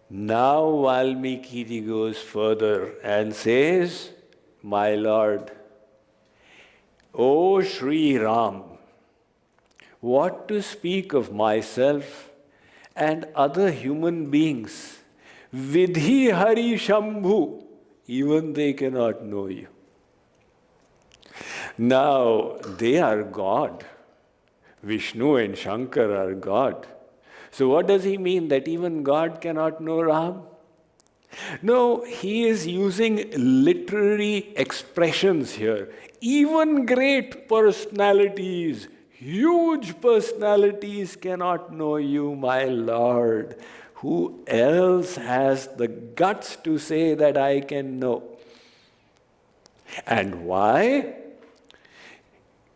Now Valmiki goes further and says, my Lord, O Sri Ram, what to speak of myself and other human beings? Vidhi Hari Shambhu, even they cannot know you. Now they are God. Vishnu and Shankar are God. So what does he mean, that even God cannot know Ram? No, he is using literary expressions here. Even great personalities, huge personalities cannot know you, my Lord. Who else has the guts to say that I can know? And why?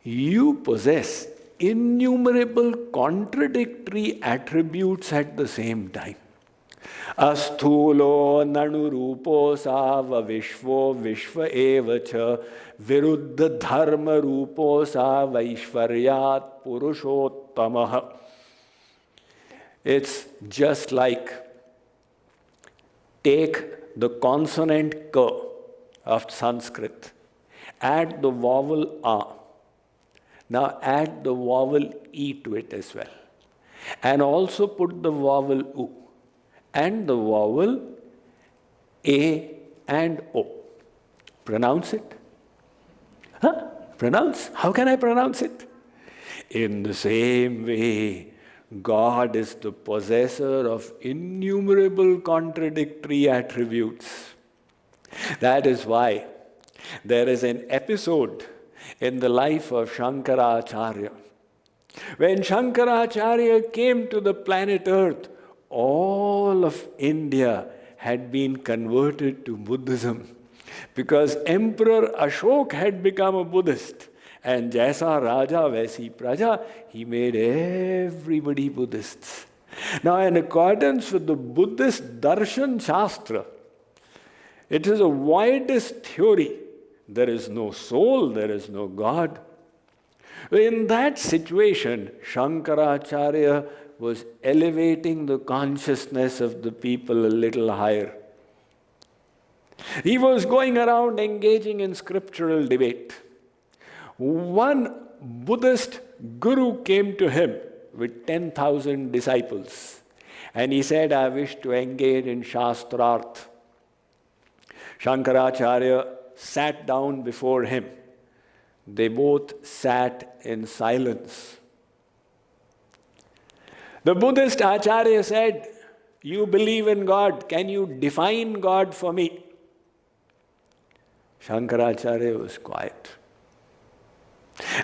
You possess innumerable contradictory attributes at the same time. Asthulo nanurupo sava vishvo vishva evacha viruddha dharma rupo sava ishvaryat purushottamaha. It's just like, take the consonant K of Sanskrit, add the vowel A. Now add the vowel E to it as well. And also put the vowel U and the vowel A and O. Pronounce it. Huh? Pronounce? How can I pronounce it? In the same way, God is the possessor of innumerable contradictory attributes. That is why there is an episode in the life of Shankaracharya. When Shankaracharya came to the planet Earth, all of India had been converted to Buddhism because Emperor Ashok had become a Buddhist. And Jaisa Raja Vaisi Praja, he made everybody Buddhists. Now, in accordance with the Buddhist Darshan Shastra, it is a widest theory. There is no soul, there is no God. In that situation, Shankaracharya was elevating the consciousness of the people a little higher. He was going around engaging in scriptural debate. One Buddhist guru came to him with 10,000 disciples. And he said, I wish to engage in Shastrarth. Shankaracharya sat down before him. They both sat in silence. The Buddhist Acharya said, you believe in God, can you define God for me? Shankaracharya was quiet.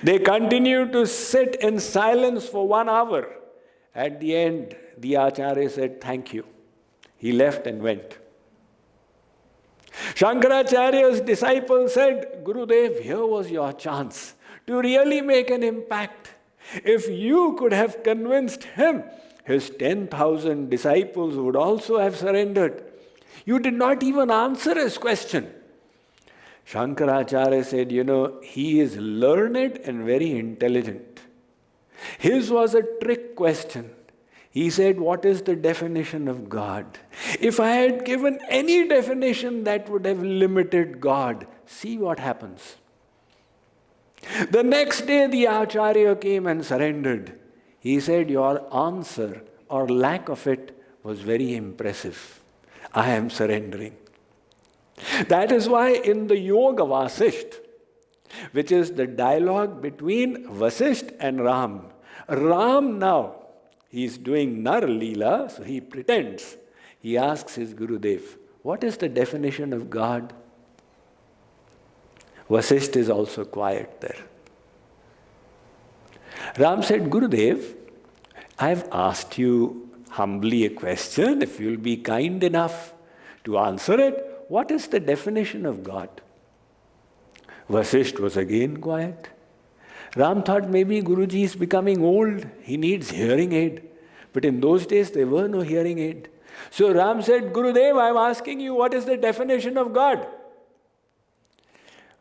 They continued to sit in silence for 1 hour. At the end, the Acharya said, thank you. He left and went. Shankaracharya's disciple said, Gurudev, here was your chance to really make an impact. If you could have convinced him, his 10,000 disciples would also have surrendered. You did not even answer his question. Shankaracharya said, he is learned and very intelligent. His was a trick question. He said, what is the definition of God? If I had given any definition, that would have limited God. See what happens. The next day, the Acharya came and surrendered. He said, your answer or lack of it was very impressive. I am surrendering. That is why in the Yoga Vasisht, which is the dialogue between Vasisht and Ram, Ram now, he is doing Nar Leela, so he pretends. He asks his Gurudev, what is the definition of God? Vasisht is also quiet there. Ram said, Gurudev, I have asked you humbly a question. If you will be kind enough to answer it, what is the definition of God? Vasisht was again quiet. Ram thought maybe Guruji is becoming old. He needs hearing aid. But in those days, there were no hearing aid. So Ram said, Gurudev, I'm asking you, what is the definition of God?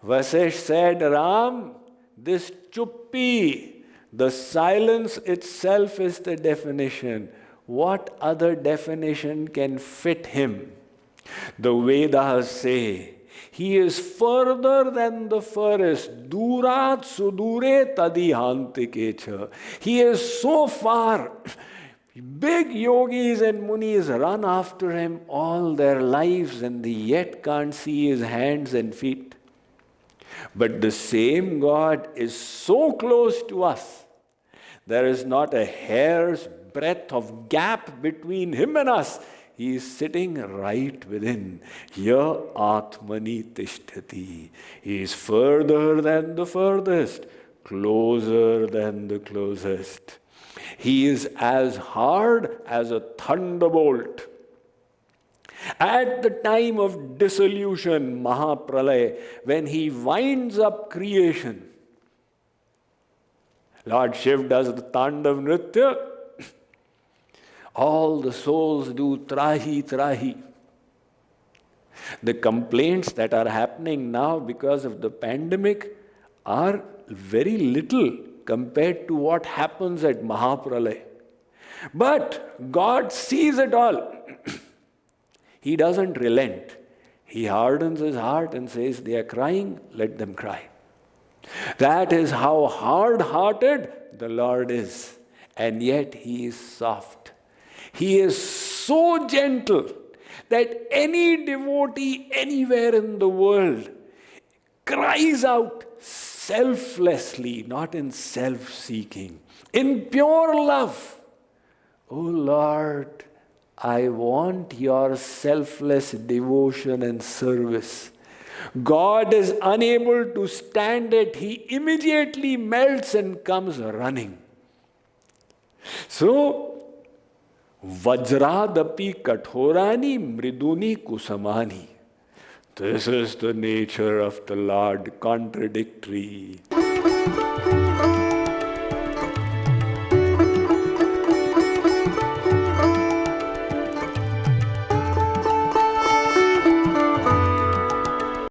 Vasisht said, Ram, this chuppi, the silence itself is the definition. What other definition can fit him? The Vedas say, he is further than the furthest. Durat sudure tadihantikecha. He is so far. Big yogis and munis run after him all their lives and they yet can't see his hands and feet. But the same God is so close to us. There is not a hair's breadth of gap between him and us. He is sitting right within. Ya Atmani Tishtati. He is further than the furthest, closer than the closest. He is as hard as a thunderbolt. At the time of dissolution, Mahapralaya, when he winds up creation, Lord Shiv does the Tandav Nritya. All the souls do trahi, trahi. The complaints that are happening now because of the pandemic are very little compared to what happens at Mahapralaya. But God sees it all. He doesn't relent. He hardens his heart and says, they are crying, let them cry. That is how hard-hearted the Lord is. And yet he is soft. He is so gentle that any devotee anywhere in the world cries out selflessly, not in self-seeking, in pure love. Oh Lord, I want your selfless devotion and service. God is unable to stand it. He immediately melts and comes running. So, Vajradapi kathorani mriduni kusamani. This is the nature of the Lord, contradictory.